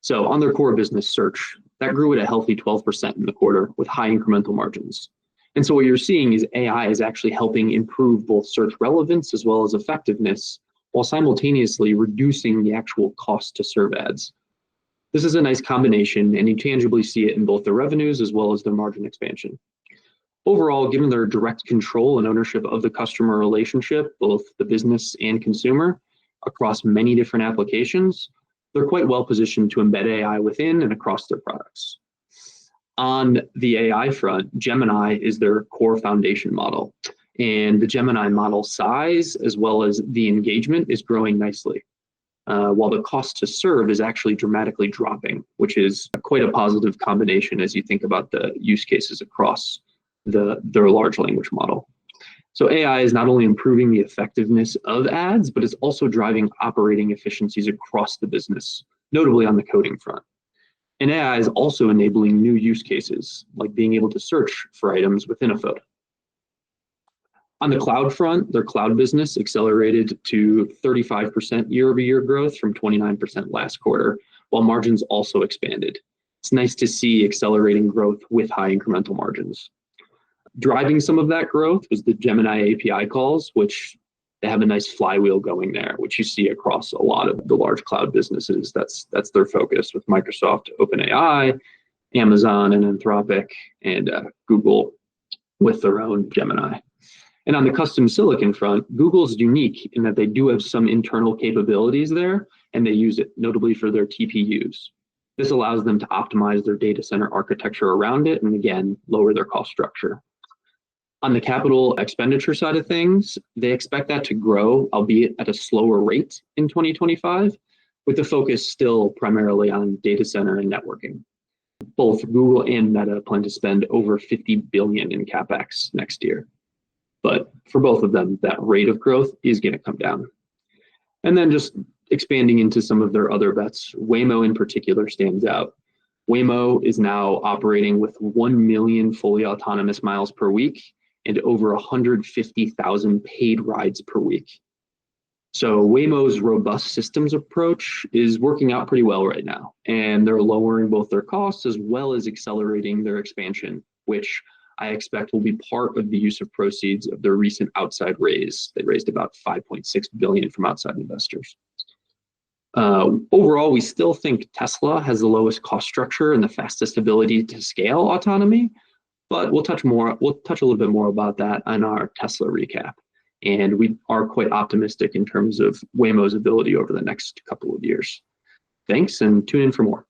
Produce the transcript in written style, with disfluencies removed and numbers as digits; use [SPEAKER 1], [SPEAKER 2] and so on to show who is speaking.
[SPEAKER 1] So on their core business search, that grew at a healthy 12% in the quarter with high incremental margins. And so what you're seeing is AI is actually helping improve both search relevance as well as effectiveness, while simultaneously reducing the actual cost to serve ads. This is a nice combination, and you tangibly see it in both their revenues as well as their margin expansion. Overall, given their direct control and ownership of the customer relationship, both the business and consumer, across many different applications, they're quite well positioned to embed AI within and across their products. On the AI front, Gemini is their core foundation model, and the Gemini model size as well as the engagement is growing nicely, while the cost to serve is actually dramatically dropping, which is quite a positive combination as you think about the use cases across their large language model. So AI is not only improving the effectiveness of ads, but it's also driving operating efficiencies across the business, notably on the coding front. And AI is also enabling new use cases, like being able to search for items within a photo. On the cloud front, their cloud business accelerated to 35% year-over-year growth from 29% last quarter, while margins also expanded. It's nice to see accelerating growth with high incremental margins. Driving some of that growth was the Gemini API calls, which they have a nice flywheel going there, which you see across a lot of the large cloud businesses. That's their focus with Microsoft, OpenAI, Amazon, and Anthropic, and Google with their own Gemini. And on the custom silicon front, Google's unique in that they do have some internal capabilities there, and they use it notably for their TPUs. This allows them to optimize their data center architecture around it, and again, lower their cost structure. On the capital expenditure side of things, they expect that to grow, albeit at a slower rate in 2025, with the focus still primarily on data center and networking. Both Google and Meta plan to spend over $50 billion in CapEx next year. But for both of them, that rate of growth is going to come down. And then just expanding into some of their other bets, Waymo in particular stands out. Waymo is now operating with 1 million fully autonomous miles per week and over 150,000 paid rides per week. So Waymo's robust systems approach is working out pretty well right now, and they're lowering both their costs as well as accelerating their expansion, which I expect will be part of the use of proceeds of their recent outside raise. They raised about $5.6 billion from outside investors. Overall, we still think Tesla has the lowest cost structure and the fastest ability to scale autonomy, but we'll touch a little bit more about that on our Tesla recap. And we are quite optimistic in terms of Waymo's ability over the next couple of years. Thanks, and tune in for more.